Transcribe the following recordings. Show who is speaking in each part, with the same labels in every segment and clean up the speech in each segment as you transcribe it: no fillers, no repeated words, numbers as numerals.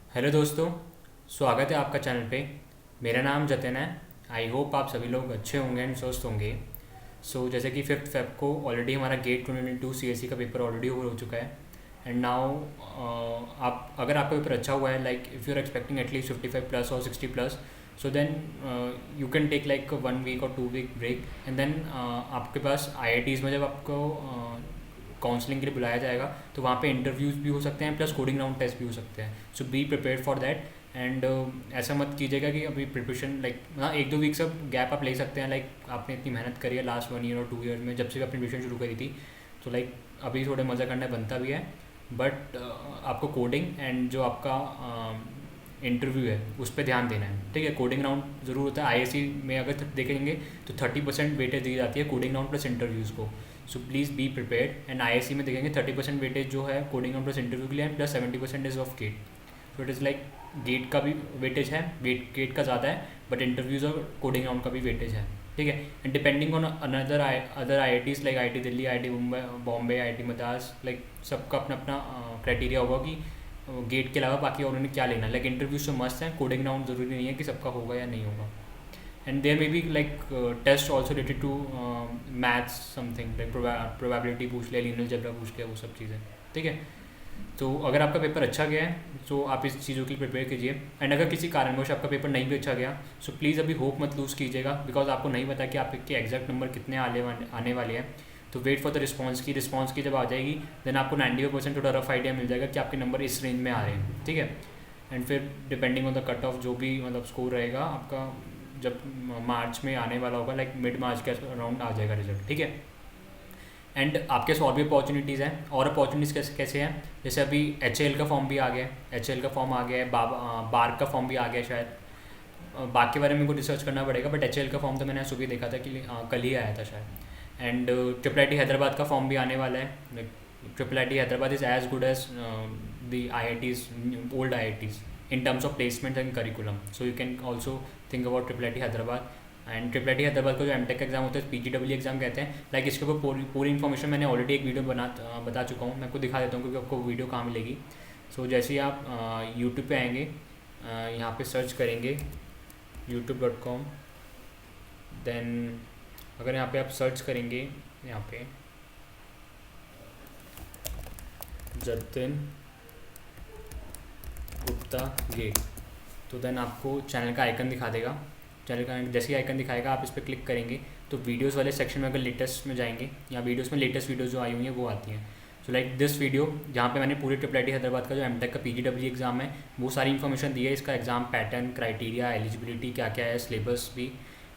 Speaker 1: Hello दोस्तों, स्वागत है आपका चैनल पे। मेरा नाम जतिन है। आई होप आप सभी लोग अच्छे होंगे एंड स्वस्थ होंगे। जैसे कि 5th फेब को ऑलरेडी हमारा गेट 2022 CSE का पेपर ऑलरेडी हो चुका है। एंड नाउ आप अगर आपका पेपर अच्छा हुआ है, like if you are expecting at least 55 plus और 60 plus, so then you can take like 1 week और 2 वीक ब्रेक एंड देन आपके पास IITs में जब आपको काउंसलिंग के लिए बुलाया जाएगा तो वहाँ पे इंटरव्यूज़ भी हो सकते हैं प्लस कोडिंग राउंड टेस्ट भी हो सकते हैं। So be prepare for that. And ऐसा मत कीजिएगा कि अभी प्रिपरेशन लाइक हाँ 1-2 वीक सब गैप आप ले सकते हैं। लाइक आपने इतनी मेहनत करी है लास्ट 1 ईयर और 2 ईयर में, जब से भी आपने प्रिपरेशन शुरू करी थी, तो लाइक अभी थोड़े मज़ा करना बनता भी है। बट आपको कोडिंग एंड जो आपका इंटरव्यू है उस पर ध्यान देना है, ठीक है। कोडिंग राउंड ज़रूर होता है। IISc में अगर देखेंगे तो 30% वेटेज दी जाती है कोडिंग राउंड प्लस इंटरव्यूज़ को। So please be prepared. And IISc में देखेंगे 30% वेटेज जो है कोडिंग राउंड प्लस इंटरव्यू के लिए plus 70% is of GATE. So it is like GATE का भी वेटेज है, गेट का ज़्यादा है, बट इंटरव्यूज़ और कोडिंग राउंड का भी वेटेज है, ठीक है। And depending on other IITs like IIT Delhi, IIT Bombay, IIT Madras, like सबका अपना अपना क्राइटेरिया होगा कि गेट के अलावा बाकी और उन्होंने क्या लेना है। लाइक इंटरव्यूज तो मस्त है, कोडिंग राउंड ज़रूरी नहीं है कि सबका होगा या नहीं होगा। And there may be like test also related to maths something, like probability पूछ लिया, लीनियर अलजेब्रा पूछ लिया, वो सब चीज़ें, ठीक है। तो अगर आपका पेपर अच्छा गया है तो आप इस चीज़ों के लिए प्रिपेयर कीजिए। एंड अगर किसी कारणवश आपका पेपर नहीं भी अच्छा गया, सो प्लीज़ अभी होप मत लूज़ कीजिएगा, बिकॉज आपको नहीं पता कि आपके एग्जैक्ट नंबर कितने आने वाले हैं। तो वेट फॉर द रिस्पॉन्स की जब आ जाएगी देन आपको 95% थोड़ा रफ आइडिया मिल जाएगा कि आपके नंबर इस रेंज में आ रहे हैं, ठीक है। एंड फिर depending on the cut off जो भी मतलब स्कोर रहेगा आपका, जब मार्च में आने वाला होगा, लाइक मिड मार्च के अराउंड आ जाएगा रिजल्ट, ठीक है। एंड आपके पास और भी अपॉर्चुनिटीज़ हैं। और अपॉर्चुनिटीज़ कैसे हैं, जैसे अभी HAL का फॉर्म भी आ गया है, HAL का फॉर्म आ गया है, बार का फॉर्म भी आ गया है शायद। बाकी के बारे में को रिसर्च करना पड़ेगा, बट HAL का फॉर्म तो मैंने सुबह देखा था कि कल ही आया था शायद। एंड IIIT हैदराबाद का फॉर्म भी आने वाला है। IIIT Hyderabad is as good as the IITs, old IITs in terms of placement and curriculum. So you can also think about IIIT Hyderabad. And IIIT Hyderabad का जो MTech एग्जाम होता है PGW एग्जाम कहते हैं। लाइक इसके ऊपर पूरी इन्फॉर्मेशन मैंने ऑलरेडी एक वीडियो बता चुका हूँ। मैं आपको दिखा देता हूँ क्योंकि आपको वीडियो कहाँ मिलेगी। जैसे ही आप यूट्यूब पे आएंगे, यहाँ पे सर्च करेंगे youtube.com, देन अगर यहाँ पे आप सर्च करेंगे यहाँ पे जतिन गुप्ता गेट, तो देन आपको चैनल का आइकन दिखा देगा। चैनल का जैसे ही आइकन दिखाएगा आप इस पर क्लिक करेंगे तो वीडियोस वाले सेक्शन में अगर लेटेस्ट में जाएंगे, या वीडियोस में लेटेस्ट वीडियोस जो आई हुई हैं वो आती हैं। सो लाइक दिस वीडियो जहाँ पे मैंने पूरे IIIT हैदराबाद का जो MTech का PGW एग्ज़ाम है वो सारी इन्फॉर्मेशन दी है। इसका एग्ज़ाम पैटर्न, क्राइटेरिया, एलिजिबिलिटी क्या क्या है, सिलेबस भी,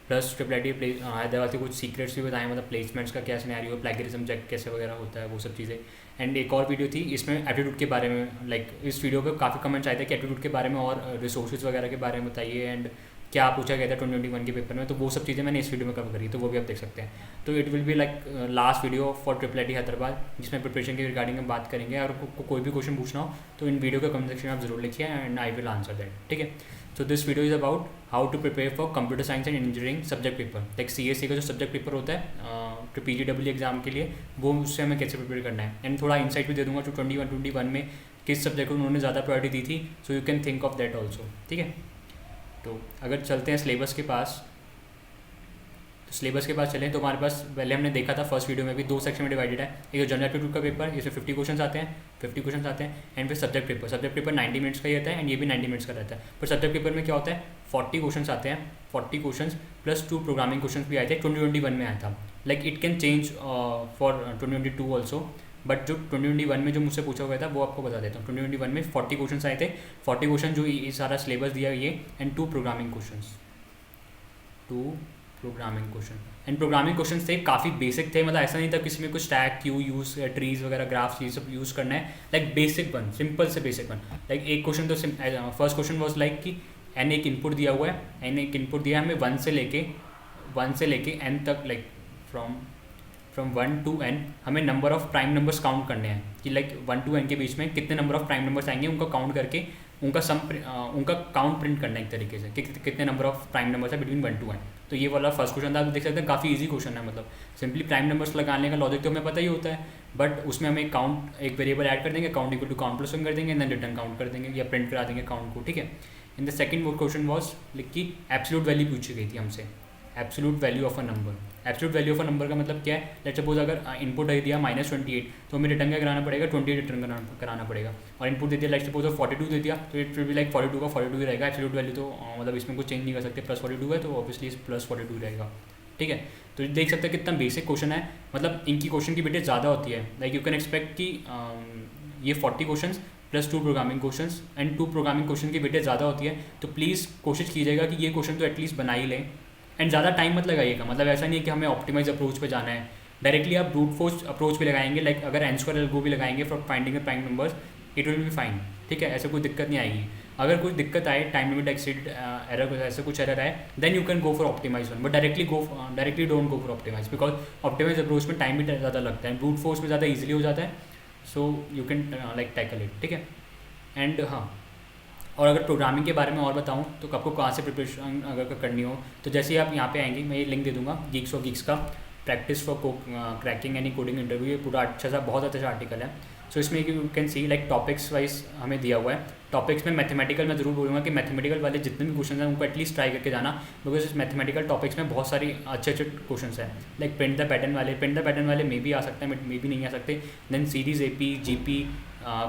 Speaker 1: प्लस IIIT हैदराबाद के कुछ सीक्रेट्स भी बताएं, मतलब प्लेसमेंट्स का क्या सिनेरियो, प्लेगरिज्म चेक कैसे वगैरह होता है, वो सब चीज़ें। एंड एक और वीडियो थी इसमें एप्टीट्यूड के बारे में। लाइक इस वीडियो पे काफ़ी कमेंट्स आए थे कि एप्टीट्यूड के बारे में और रिसोर्सेज वगैरह के बारे में बताइए एंड क्या पूछा गया था 2021 के पेपर में, तो वो सब चीज़ें मैंने इस वीडियो में कवर करी, तो वो भी आप देख सकते हैं। तो it will be like last video for IIIT Hyderabad, जिसमें प्रिपरेशन के रिगार्डिंग हम बात करेंगे। और कोई भी क्वेश्चन पूछना हो तो इन वीडियो के कमेंट सेक्शन में आप जरूर लिखिए and I will answer that, ठीक है। So this video is about how to prepare for computer science and engineering subject paper. Like CSE का जो सब्जेक्ट पेपर होता है तो PGW एग्जाम के लिए, वो उससे हमें कैसे प्रिपेयर करना है। एंड थोड़ा इंसाइट भी दे दूंगा जो 21 में किस सब्जेक्ट को उन्होंने ज़्यादा प्रायोरिटी दी थी। सो you can think of that also, ठीक है। तो अगर चलते हैं सिलेबस के पास, तो सिलेबस के पास चलें तो हमारे पास पहले हमने देखा था फर्स्ट वीडियो में भी 2 सेक्शन में डिवाइडेड है। एक तो जनरल एप्टीट्यूड का पेपर, इसमें 50 क्वेश्चन आते हैं एंड फिर सब्जेक्ट पेपर 90 मिनट्स का ही रहता है एंड ये भी 90 मिनट्स का रहता है। पर सब्जेक्ट पेपर में क्या होता है, 40 क्वेश्चन आते हैं, 40 क्वेश्चन प्लस 2 प्रोग्रामिंग क्वेश्चन भी आए थे, 2021 में आया था। Like it can change for 2022 also, but जो 2021 में जो मुझसे पूछा हुआ था वो आपको बता देता हूँ। 2021 में 40 क्वेश्चन आए थे, 40 क्वेश्चन जो ये सारा सिलेबस दिया ये, and 2 programming question and programming question थे, काफ़ी बेसिक थे। मतलब ऐसा नहीं था किसी में कुछ टैग क्यू यूज़, ट्रीज वगैरह, ग्राफ्स, ये सब यूज़ करना है। लाइक बेसिक वन, सिंपल से बेसिक वन। लाइक एक क्वेश्चन तो फर्स्ट क्वेश्चन वॉज लाइक कि n एक इनपुट दिया हुआ है, n एक इनपुट दिया है हमें 1 से लेके n तक, लाइक फ्रॉम 1 to n हमें number of prime numbers count करने हैं कि लाइक 1 to n के बीच में कितने नंबर ऑफ प्राइम नंबर्स आएंगे, उनका काउंट करके उनका काउंट प्रिंट करना है एक तरीके से कि कितने नंबर ऑफ प्राइम नंबर्स है बिटवीन 1 to n। तो ये वाला फर्स्ट क्वेश्चन था। आप देख सकते हैं काफ़ी इजी क्वेश्चन है। मतलब सिंपली प्राइम नंबर्स लगाने का लॉजिक तो हमें पता ही होता है, बट उसमें हम एक काउंट एक वेरिएबल ऐड कर देंगे, count equal to count plus one कर देंगे, देन रिटर्न काउंट कर देंगे या प्रिंट करा देंगे काउंट को, ठीक है। इन द सेकंड वो क्वेश्चन वॉज लिख की एब्सोल्यूट वैल्यू पूछी गई थी हमसे, absolute value of a number. Absolute value of a number का मतलब क्या है, लेट्स सपोज अगर इनपुट दे दिया -28, तो हमें रिटर्न क्या कराना पड़ेगा, 28 रिटर्न कराना पड़ेगा। और इनपुट दे दिया लेट्स सपोज 42 दे दिया, तो इट विल बी लाइक 42 का 42 ही रहेगा। एब्सोल्यूट वैल्यू तो मतलब इसमें कुछ चेंज नहीं कर सकते, +42 है तो ऑब्वियसली +42 रहेगा, ठीक है। तो देख सकते हैं कितना बेसिक क्वेश्चन है, मतलब इनकी क्वेश्चन की वेटेज ज़्यादा होती है। लाइक यू कैन एक्सपेक्ट कि ये 40 question plus 2 programming question and 2 programming question की वेटेज ज़्यादा होती है। तो प्लीज़ कोशिश कीजिएगा कि ये क्वेश्चन तो एटलीस्ट बना ही लें, एंड ज़्यादा टाइम मत लगाइएगा। मतलब ऐसा नहीं है कि हमें ऑप्टिमाइज अप्रोच पे जाना है, डायरेक्टली आप ब्रूट फोर्स अप्रोच पे लगाएंगे। लाइक अगर n स्क्वायर एल्गो भी लगाएंगे for finding the prime numbers, it will be fine, ठीक है। ऐसे कोई दिक्कत नहीं आएगी। अगर कोई दिक्कत आए, टाइम लिमिट एक्सीड एरर, ऐसे कुछ एरर आए, then you can go for optimize one, but directly don't go for optimize, because optimize approach में टाइम भी ज़्यादा लगता है, ब्रूट फोर्स में ज़्यादा ईजिली हो जाता है। सो you can like tackle it, ठीक है। एंड हाँ, और अगर प्रोग्रामिंग के बारे में और बताऊँ तो आपको कहाँ से प्रिपरेशन अगर करनी हो, तो जैसे ही आप यहाँ पे आएंगे, मैं ये लिंक दे दूँगा गीक्स और गीक्स का, practice for cracking any coding interview. ये पूरा अच्छा सा बहुत अच्छा आर्टिकल है। सो इसमें you can C like topics wise हमें दिया हुआ है। टॉपिक्स में मैथमेटिकल मैं ज़रूर बोलूँगा कि मैथमेटिकल वाले जितने भी क्वेश्चन हैं उनको एटलीस्ट ट्राई करके जाना, बिकॉज इस मैथमेटिकल टॉपिक्स में बहुत सारी अच्छे क्वेश्चन हैं। लाइक प्रिंट द पैटर्न वाले मे भी आ सकते हैं, मे भी नहीं आ सकते। Then series AP GP,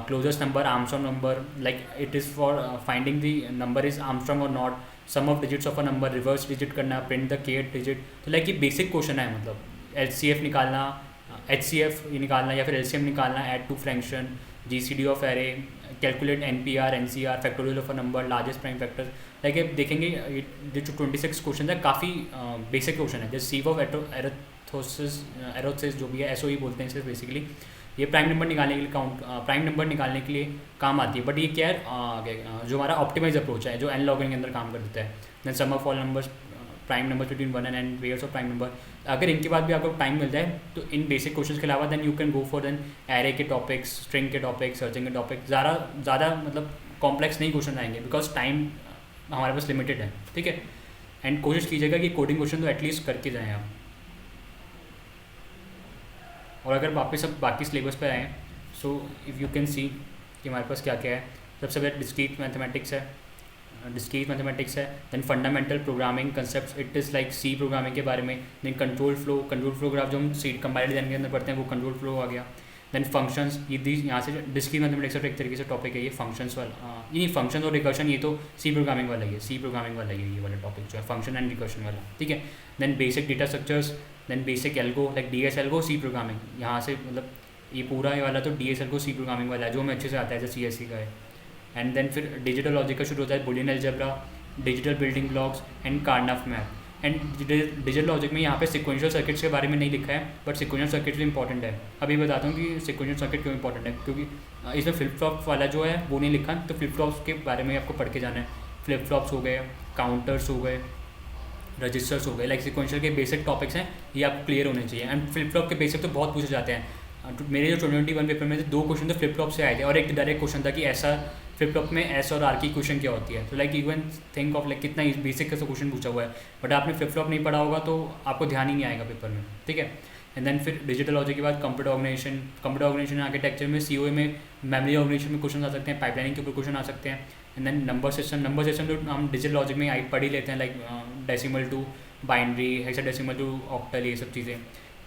Speaker 1: closest number, Armstrong number, like it is for finding the number is Armstrong or not, sum of digits of a number, reverse digit करना, print the kth digit। तो like ये basic question है, मतलब LCF निकालना, HCF निकालना या फिर LCM निकालना, add two fraction, GCD of array, calculate NPR NCR, factorial of a number, largest prime factor. Like आप देखेंगे ये जो 26 क्वेश्चन है काफ़ी बेसिक क्वेश्चन है। जैसे सीव ऑफ एरोथोसिस जो भी है, SOE बोलते हैं इसे बेसिकली, ये प्राइम नंबर निकालने के लिए प्राइम नंबर निकालने के लिए काम आती है। बट ये क्या है, जो हमारा ऑप्टिमाइज अप्रोच है, जो n लॉगिंग के अंदर काम कर देता है। Then sum of all numbers, prime number between 1 and n, pairs of prime number. अगर इनके बाद भी आपको टाइम मिल जाए तो इन बेसिक क्वेश्चन के अलावा then you can go for then array के टॉपिक्स, स्ट्रिंग के टॉपिक्स, सर्चिंग के टॉपिक्स। ज़्यादा मतलब कॉम्प्लेक्स नहीं क्वेश्चन आएंगे, बिकॉज टाइम हमारे पास लिमिटेड है, ठीक है। एंड कोशिश कीजिएगा कि कोडिंग क्वेश्चन तो एटलीस्ट करके जाएँ आप। और अगर वापस अब बाकी सिलेबस पर आएँ, so if you can see कि हमारे पास क्या क्या है। सबसे पहले डिस्क्रीट मैथमेटिक्स है, then fundamental programming concept, it is like C programming के बारे में। देन कंट्रोल फ्लो ग्राफ जो हम C कंपाइलर डिज़ाइन के अंदर पढ़ते हैं, वो कंट्रोल फ्लो आ गया। देन फंक्शंस, ये यहाँ से डिस्क्रीट मैथमेटिक्स का एक तरीके से टॉपिक है ये फंक्शंस वाला। ये फंक्शन और रिकर्शन ये तो C प्रोग्रामिंग वाला ही है, ये वाला टॉपिक जो है फंक्शन एंड रिकर्शन वाला, ठीक है। Then basic data structures, then basic algo like DS algo C programming, यहाँ से मतलब ये पूरा ये वाला तो DS एल्गो C प्रोग्रामिंग वाला है, जो हमें अच्छे से आता है जैसे CSC का है। एंड देन फिर डिजिटल लॉजिक का शुरू होता है, Boolean algebra, digital building blocks and Karnaugh map. And digital logic में यहाँ पे सिक्वेंशियल सर्किट्स के बारे में नहीं लिखा है, बट सिक्वेंशियल सर्किट्स भी इंपॉर्टेंट है। अभी बताता हूँ कि सिक्वेंशियल सर्किट क्यों इंपॉर्टेंट है, क्योंकि इसमें फ्लिप फ्लॉप वाला जो है वो नहीं लिखा, तो फ्लिप फ्लॉप्स के बारे में आपको पढ़ के जाना है। फ्लिप फ्लॉप्स हो गए, काउंटर्स हो गए, रजिस्टर्स हो गए, लाइक सिक्वेंशियल के बेसिक टॉपिक्स हैं, ये आपको क्लियर होने चाहिए। एंड फ्लिप फ्लॉप के बेसिक तो बहुत पूछे जाते हैं। मेरे जो 2021 पेपर में से 2 क्वेश्चन तो फ्लिप फ्लॉप से आए थे, और एक डायरेक्ट क्वेश्चन था कि ऐसा फ्लिप फ्लॉप में S और R की क्वेश्चन क्या होती है। तो like you can think of like कितना बेसिक का क्वेश्चन पूछा हुआ है, बट आपने फ्लिप फ्लॉप नहीं पढ़ा होगा तो आपको ध्यान ही नहीं आएगा पेपर में, ठीक है। एंड देन फिर डिजिटल लॉजिक के बाद कंप्यूटर ऑर्गेनाइजेशन आर्किटेक्चर में COA में मेमोरी ऑर्गेनाइजेशन में क्वेश्चन आ सकते हैं, पाइपलाइनिंग के ऊपर क्वेश्चन आ सकते हैं। एंड देन नंबर सिस्टम तो हम डिजिटल लॉजिक में पढ़ ही लेते हैं, like decimal to binary, hexadecimal to octal, ये सब चीज़ें।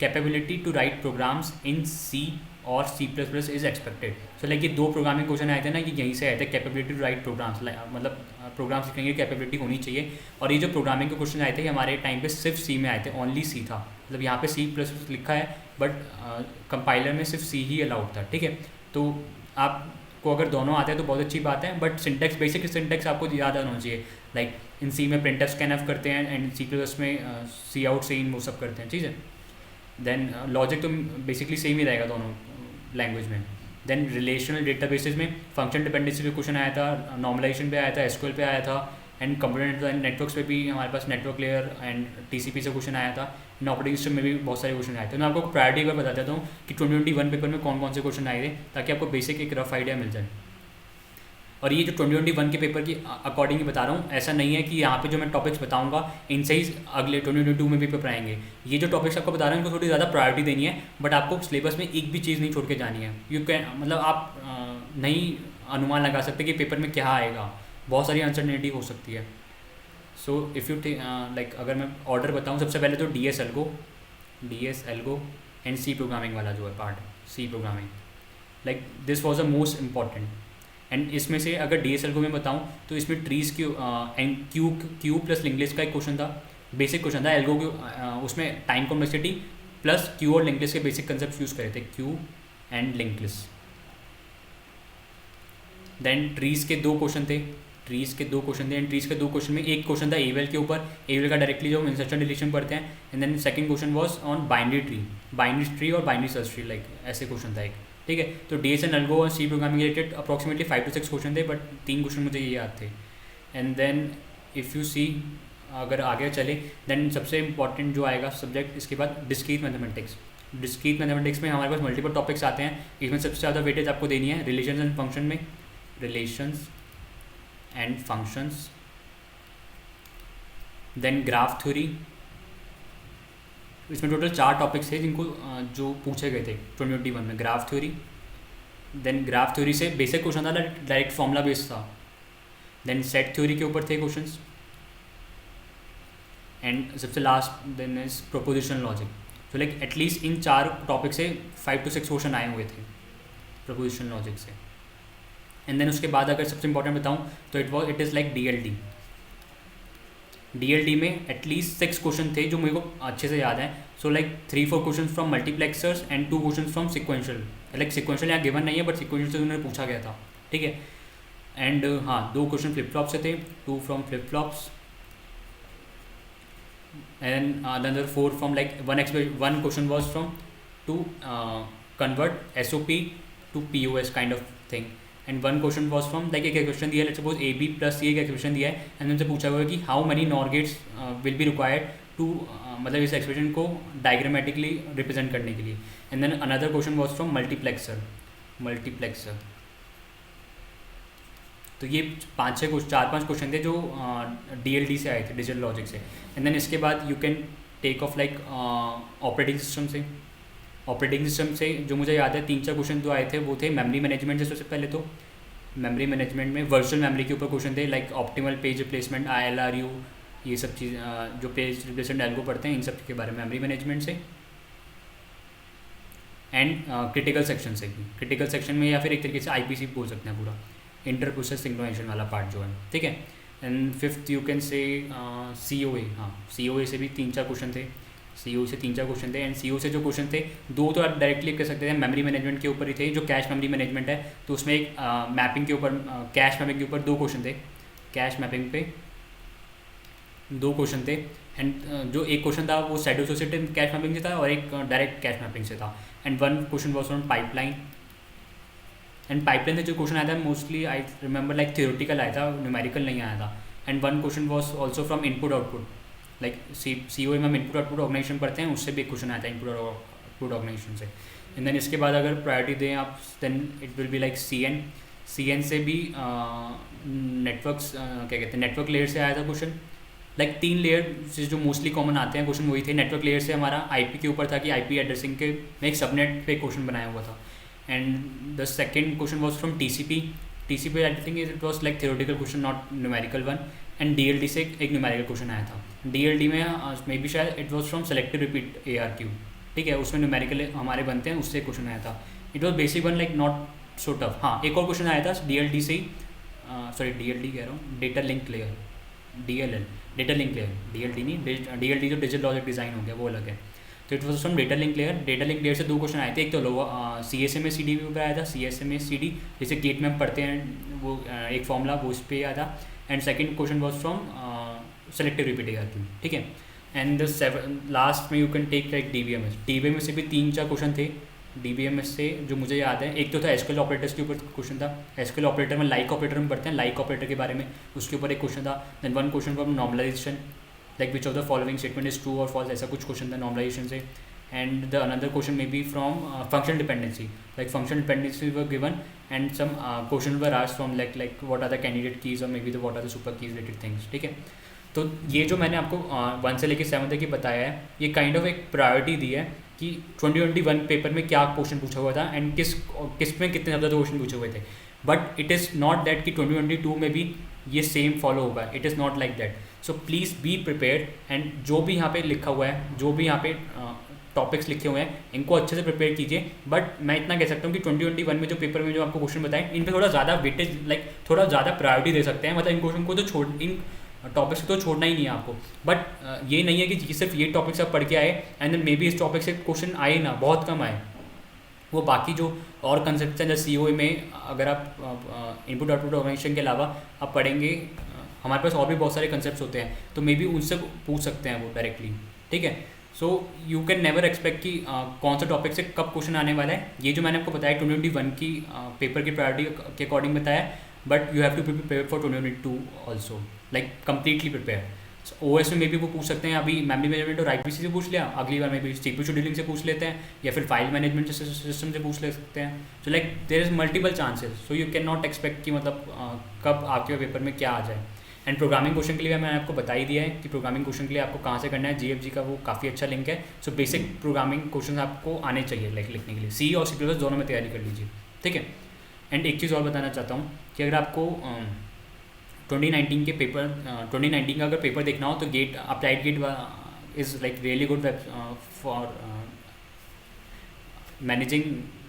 Speaker 1: Capability to write programs in C और C++ is expected. So like ये 2 प्रोग्रामिंग क्वेश्चन आए थे ना, कि यहीं से आए थे, कैपेबिलिटी टू राइट प्रोग्राम्स, मतलब प्रोग्राम्स लिखेंगे कैपेबिलिटी होनी चाहिए। और ये जो प्रोग्रामिंग के क्वेश्चन आए थे हमारे टाइम पे सिर्फ C में आए थे, ओनली C था। मतलब यहाँ पे C++ लिखा है, बट कंपाइलर में सिर्फ C ही अलाउड था, ठीक है। तो आपको अगर दोनों आते हैं तो बहुत अच्छी बात है, बट सिंटेक्स, बेसिक सिंटेक्स आपको याद आना चाहिए। लाइक इन C में प्रिंटफ स्कैनफ करते हैं, एंड C++ में C आउट से इन वो सब करते हैं, ठीक है। देन लॉजिक तो बेसिकली सेम ही रहेगा दोनों लैंग्वेज में। देन रिलेशनल डेटाबेसेस में फंक्शन डिपेंडेंसी पे क्वेश्चन आया था, नॉर्मलाइजेशन पे आया था, SQL पे आया था, एंड कंप्यूटर नेटवर्क्स पे भी हमारे पास नेटवर्क लेयर एंड TCP से क्वेश्चन आया था। इन ऑपरेटिंग सिस्टम में भी बहुत सारे क्वेश्चन आए थे। मैं आपको प्रायोरिटी पर बता देता हूँ कि 2021 पेपर में कौन कौन से क्वेश्चन आए थे, ताकि आपको बेसिक एक रफ आइडिया मिल जाए। और ये जो 2021 के पेपर की अकॉर्डिंग बता रहा हूँ, ऐसा नहीं है कि यहाँ पे जो मैं टॉपिक्स बताऊँगा इनसे ही अगले 2022 में भी पेपर आएंगे। ये जो टॉपिक्स आपको बता रहा हूँ इनको थोड़ी ज़्यादा प्रायोरिटी देनी है, बट आपको सिलेबस में एक भी चीज़ नहीं छोड़ के जानी है। यू कैन मतलब आप नहीं अनुमान लगा सकते कि पेपर में क्या आएगा, बहुत सारी अनसर्टेनिटी हो सकती है। सो इफ़ यू लाइक अगर मैं ऑर्डर बताऊँ, सबसे पहले तो D S algo and C programming वाला जो है part, C programming, like this was the most important. And इसमें से अगर डी एस एल को मैं बताऊँ तो इसमें trees and Q plus link list का एक क्वेश्चन था, बेसिक क्वेश्चन था। एल्गो उसमें टाइम कॉम्प्लेक्सिटी प्लस क्यू और लिंक लिस्ट के बेसिक कंसेप्ट यूज़ करे थे, Q and link list. Then trees के दो क्वेश्चन थे एंड ट्रीज के दो क्वेश्चन में एक क्वेश्चन था एवेल के ऊपर, एवेल का डायरेक्टली जो हम इंसर्शन डिलीशन पढ़ते हैं। And then second question was on binary tree और बाइनरी सर्च ट्री, लाइक ऐसे क्वेश्चन था एक, ठीक है। तो डी एस एन एल्गो और C programming related approximately 5 to 6 question थे, बट 3 क्वेश्चन मुझे ये याद थे। And then if you see, अगर आगे चले, देन सबसे इंपॉर्टेंट जो आएगा सब्जेक्ट इसके बाद डिस्क्रीट मैथमेटिक्स। डिस्क्रीट मैथमेटिक्स में हमारे पास मल्टीपल टॉपिक्स आते हैं, इसमें सबसे ज़्यादा वेटेज आपको देनी है रिलेशंस एंड फंक्शन में, relations and functions. Then graph theory, इसमें टोटल 4 टॉपिक्स थे जिनको जो पूछे गए थे 2021 में। Graph theory, then graph theory से बेसिक क्वेश्चन था, डायरेक्ट फॉर्मूला बेस्ड था। देन सेट थ्योरी के ऊपर थे क्वेश्चंस, एंड सबसे last then is proposition logic. तो लाइक एटलीस्ट इन 4 टॉपिक से 5 to 6 क्वेश्चन आए हुए थे प्रोपोजिशन लॉजिक से। एंड देन उसके बाद अगर सबसे इंपॉर्टेंट बताऊँ तो इट इज़ लाइक DLD में एटलीस्ट 6 क्वेश्चन थे जो मेरे को अच्छे से याद है। So like 3-4 question from multiplexers and 2 question from sequential. Like sequential यहाँ गिवन नहीं है, बट सिक्वेंशियल से उन्होंने पूछा गया था, ठीक है। एंड हाँ, 2 क्वेश्चन फ्लिप फ्लॉप से थे, 2 from flip flops. And another 4 from like one question was from to convert SOP to POS kind of thing. And 1 question was from like एक क्वेश्चन दिया है, let's suppose AB plus C का expression दिया है, and उनसे पूछा हुआ है कि how many NOR gates will be required to, मतलब इस एक्सप्रेशन को डायग्रामेटिकली रिप्रेजेंट करने के लिए। And then another question was from multiplexer. तो ये 4-5 क्वेश्चन थे जो DLD से आए थे, डिजिटल लॉजिक से। एंड देन इसके बाद you can take off like operating system से जो मुझे याद है 3-4 क्वेश्चन जो आए थे वो थे मेमोरी मैनेजमेंट से। सबसे पहले तो मेमोरी मैनेजमेंट में वर्चुअल मेमोरी के ऊपर क्वेश्चन थे, like optimal page replacement, ILRU, ये सब चीज़ जो पेज रिप्लेसमेंट एल्गो पढ़ते हैं इन सब के बारे में मेमोरी मैनेजमेंट से। एंड क्रिटिकल सेक्शन में या फिर एक तरीके से IPC बोल सकते हैं, पूरा इंटर प्रोसेस सिंक्रोनाइजेशन वाला पार्ट जो है, ठीक है। And fifth you can say COA। हाँ, COA से भी 3-4 क्वेश्चन थे, एंड CO से जो क्वेश्चन थे 2 तो आप डायरेक्टली कह सकते हैं मेमोरी मैनेजमेंट के ऊपर ही थे, जो कैश मेमोरी मैनेजमेंट है। तो उसमें एक मैपिंग के ऊपर, कैश मैपिंग के ऊपर 2 क्वेश्चन थे, कैश मैपिंग पे 2 क्वेश्चन थे। एंड जो एक क्वेश्चन था वो साइड एसोसिएटेड कैश मैपिंग से था और एक डायरेक्ट कैश मैपिंग से था। And 1 question was on pipeline. And pipeline से जो क्वेश्चन आया था mostly I remember like theoretical आया था, न्यूमेरिकल नहीं आया था। And 1 question was also from input output, like COA में हम इनपुट आउटपुट ऑर्गेनाइजेशन पढ़ते हैं, उससे भी एक क्वेश्चन आता है इनपुट आउटपुट ऑर्गेनाइजेशन से। एंड देन इसके बाद अगर प्रायोरिटी दें आप, then it will be like CN से भी नेटवर्क्स क्या कहते हैं, नेटवर्क लेयर से आया था क्वेश्चन। लाइक 3 लेयर से जो मोस्टली कॉमन आते हैं क्वेश्चन वही थे। नेटवर्क लेयर से हमारा IP के ऊपर था कि IP एड्रेसिंग के में एक सबनेट पे क्वेश्चन बनाया हुआ था। And the second question was from TCP I think it was like theoretical question, not numerical one. And DLD से एक न्यूमेरिकल क्वेश्चन आया था। DLD में मे बी शायद it was from selective repeat ARQ, ठीक है, उसमें न्यूमेरिकल हमारे बनते हैं, उससे क्वेश्चन आया था। It was basic one, like not so tough. हाँ, एक और क्वेश्चन आया था DLD से ही, सॉरी DLD कह रहा हूँ, डेटा लिंक लेयर, DLD नहीं, DLD जो डिजिटल लॉजिक डिज़ाइन हो गया वो अलग है। तो it was from data link layer से 2 क्वेश्चन आए थे। एक तो CSMA CD के ऊपर आया था, CSMA CD जैसे गेट में हम पढ़ते हैं वो एक फॉर्मूला वो उस पर आया था। And second question was from selective repeat ARQ, ठीक है। एंड द लास्ट में you can take like DBMS से भी 3-4 क्वेश्चन थे। DBMS से जो मुझे याद है, एक तो था SQL ऑपरेटर्स के ऊपर क्वेश्चन था। SQL ऑपरेटर में लाइक ऑपरेटर में पढ़ते हैं, लाइक ऑपरेटर के बारे में उसके ऊपर एक क्वेश्चन था। Then 1 question from normalisation, like which of the following statement is true और फॉल्स, ऐसा कुछ क्वेश्चन था नॉर्मलाइजेशन से। and the another question may be from functional dependency, like functional dependencies were given and some questions were asked from like what are the candidate keys or maybe the what are the super keys related things, ठीक है। तो ये जो मैंने आपको 1 से लेकर 7 तक की बताया है, ये काइंड ऑफ एक प्रायोरिटी दी है कि 2021 पेपर में क्या क्वेश्चन पूछा हुआ था एंड किस में कितने ज़्यादा क्वेश्चन पूछे हुए थे, but it is not that कि 2022 में भी ये सेम फॉलो होगा, it is not like that. So please be prepared and जो भी यहाँ पे लिखा हुआ है, जो भी यहाँ पे टॉपिक्स लिखे हुए हैं, इनको अच्छे से प्रिपेयर कीजिए। बट मैं इतना कह सकता हूँ कि 2021 में जो पेपर में जो आपको क्वेश्चन बताए, इन पे थोड़ा ज़्यादा वेटेज लाइक थोड़ा ज़्यादा प्रायोरिटी दे सकते हैं, मतलब इन क्वेश्चन को तो इन टॉपिक्स को तो छोड़ना ही नहीं है आपको। बट ये नहीं है कि सिर्फ ये टॉपिक्स आप पढ़ के आए एंड देन मे बी इस टॉपिक से क्वेश्चन आए ना, बहुत कम आए, वो बाकी जो और कंसेप्ट हैं जैसे COA में अगर आप इनपुट आउटपुट ऑर्गेनाइजेशन के अलावा आप पढ़ेंगे, हमारे पास और भी बहुत सारे कंसेप्ट होते हैं, तो मे बी उनसे पूछ सकते हैं वो डायरेक्टली, ठीक है। सो यू कैन नेवर एक्सपेक्ट कि कौन सा टॉपिक से कब क्वेश्चन आने वाला है। ये जो मैंने आपको बताया 2021 की पेपर की प्रायोरिटी के अकॉर्डिंग बताया, but you have to be prepare for 2022 also, like completely prepare. OS में भी वो पूछ सकते हैं, अभी मेमोरी मैनेजमेंट और IPC से पूछ लिया, अगली बार में भी CPU शेड्यूलिंग से पूछ लेते हैं या फिर फाइल मैनेजमेंट सिस्टम से पूछ ले सकते हैं। So like there is multiple chances, so you can not expect कि मतलब कब आपके पेपर में क्या आ जाए। एंड प्रोग्रामिंग क्वेश्चन के लिए मैंने आपको बता ही दिया है कि प्रोग्रामिंग क्वेश्चन के लिए आपको कहाँ से करना है, GFG का वो काफ़ी अच्छा लिंक है। सो बेसिक प्रोग्रामिंग क्वेश्चन आपको आने चाहिए लाइक लिखने के लिए, C और C++ दोनों में तैयारी कर लीजिए, ठीक है। एंड एक चीज़ और बताना चाहता हूँ कि अगर आपको 2019 के पेपर 2019 का अगर पेपर देखना हो तो GATE applied GATE is like really good for managing,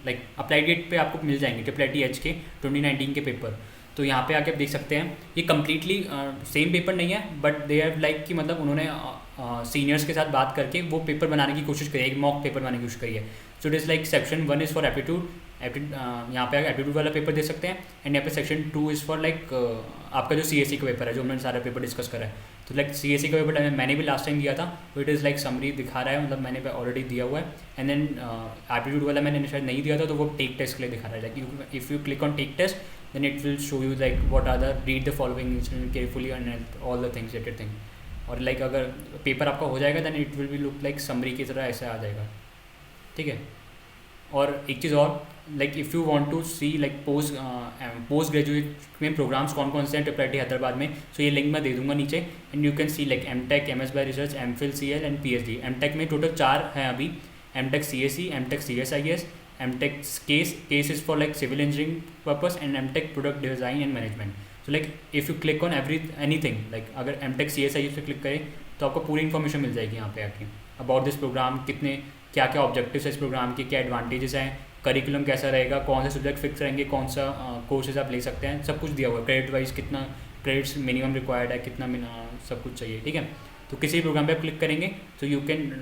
Speaker 1: like applied GATE पे आपको मिल जाएंगे IIIT के 2019 के पेपर। तो यहाँ पे आके आप देख सकते हैं, ये कम्प्लीटली सेम पेपर नहीं है, बट दे हैव लाइक कि मतलब उन्होंने सीनियर्स के साथ बात करके वो पेपर बनाने की कोशिश करी है, एक मॉक पेपर बनाने की कोशिश करी है। सो it is like section 1 is for aptitude, यहाँ पे एप्टीट्यूड वाला पेपर दे सकते हैं, एंड यहाँ पे सेक्शन 2 इज़ फॉर लाइक आपका जो CSE का पेपर है, जो मैंने सारा पेपर डिस्कस करा है। तो लाइक CSE का पेपर मैंने भी लास्ट टाइम दिया था, तो इट इज़ लाइक समरी दिखा रहा है, मतलब मैंने ऑलरेडी दिया हुआ है। एंड देन एप्टीट्यूड वाला मैंने शायद नहीं दिया था, तो वो टेक टेस्ट के लिए दिखा रहा है, like if you click on take test then it will show you like what are the read the following instruction carefully and all the things related thing। और like अगर पेपर आपका हो जाएगा then it will be look like summary की तरह ऐसे आ जाएगा, ठीक है। और एक चीज़ और, like if you want to see like post graduate में प्रोग्राम्स कौन कौन से हैं IIIT हैदराबाद में, so ये लिंक मैं दे दूंगा नीचे, and you can C like MTech, MS by Research, MPhil, CL and PhD। MTech में टोटल 4 हैं अभी, MTech CSE, MTech CSIS, MTech case is for like civil engineering purpose, and MTech product design and management। So like if you click on anything like अगर MTech CSIS पे click करें तो आपको पूरी information मिल जाएगी यहाँ पे आके अबाउट दिस प्रोग्राम, कितने क्या क्या ऑब्जेक्टिव्स है इस प्रोग्राम के, क्या एडवांटेजेस हैं, करिकुलम कैसा रहेगा, कौन से सब्जेक्ट फिक्स रहेंगे, कौन सा कोर्सेज आप ले सकते हैं, सब कुछ दिया हुआ है। क्रेडिट वाइज कितना क्रेडिट्स मिनिमम रिक्वायर्ड है, कितना सब कुछ चाहिए, ठीक है। तो किसी प्रोग्राम पे आप क्लिक करेंगे तो you can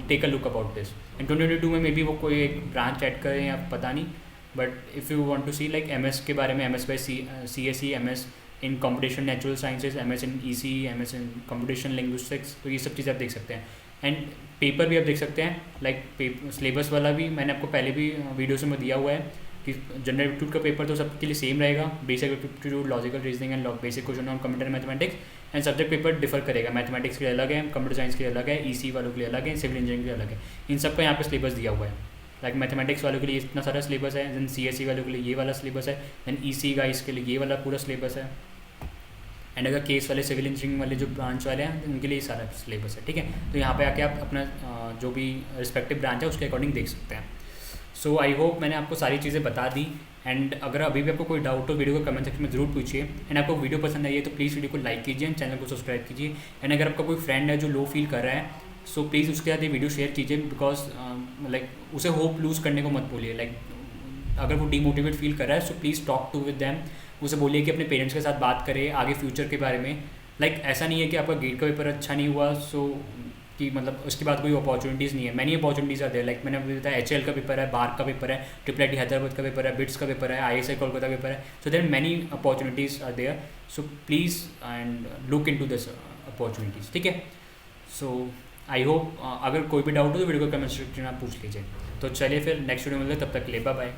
Speaker 1: take a look about this. And 2022 में मे बी वो कोई एक ब्रांच ऐड करें या पता नहीं, but if you want to see like MS के बारे में, MS by CSE, MS in computation natural sciences, MS in ECE, MS in computation linguistics, तो ये सब चीज़ें आप देख सकते हैं। एंड पेपर भी आप देख सकते हैं, लाइक सिलेबस वाला भी मैंने आपको पहले भी वीडियोस में दिया हुआ है कि जनरल एप्टीट्यूड का पेपर तो सबके लिए सेम रहेगा, basic aptitude, logical reasoning and basic question on computer mathematics, and subject paper differ करेगा, मैथमेटिक्स के लिए अलग है, कंप्यूटर साइंस के लिए अलग है, EC वालों के लिए अलग है, सिविल इंजीनियरिंग के लिए अलग है। इन सब का यहाँ पे सिलेबस दिया हुआ है, लाइक मैथमेटिक्स वालों के लिए इतना सारा सिलेबस है, देन CSE वालों के लिए ये वाला सिलेबस है, देन EC का इसके लिए ये वाला पूरा सिलेबस है, एंड अगर केस वाले सिविल इंजीनियरिंग वाले जो ब्रांच वाले हैं उनके लिए सारा सिलेबस है, ठीक है। तो यहाँ पे आके आप अपना जो भी रिस्पेक्टिव ब्रांच है उसके अकॉर्डिंग देख सकते हैं। सो आई होप मैंने आपको सारी चीज़ें बता दी, एंड अगर अभी भी आपको कोई डाउट हो वीडियो को कमेंट सेक्शन में ज़रूर पूछिए, एंड आपको वीडियो पसंद आई है तो प्लीज़ वीडियो को लाइक कीजिए एंड चैनल को सब्सक्राइब कीजिए। एंड अगर आपका कोई फ्रेंड है जो लो फील कर रहा है, सो प्लीज़ उसके साथ ये वीडियो शेयर कीजिए, बिकॉज लाइक उसे होप लूज़ करने को मत बोलिए। लाइक अगर वो डीमोटिवेट फील कर रहा है, so please talk to with them, उसे बोलिए कि अपने पेरेंट्स के साथ बात करें आगे फ्यूचर के बारे में। लाइक ऐसा नहीं है कि आपका गेट का पेपर अच्छा नहीं हुआ सो कि मतलब उसके बाद कोई अपॉर्चुनिटीज़ नहीं है, many opportunities are there. Like मैंने अभी बताया HL का पेपर है, बार का पेपर है, IIIT हैदराबाद का पेपर है, बिट्स का पेपर है, ISI कोलकाता का पेपर है, so there many opportunities are there, so please and look into this opportunities, ठीक है। सो आई होप अगर कोई भी डाउट हो तो वीडियो को कमेंट सेक्शन में आप पूछ लीजिए। तो चलिए फिर नेक्स्ट वीडियो में मिलते हैं, तब तक के लिए बाय बाय।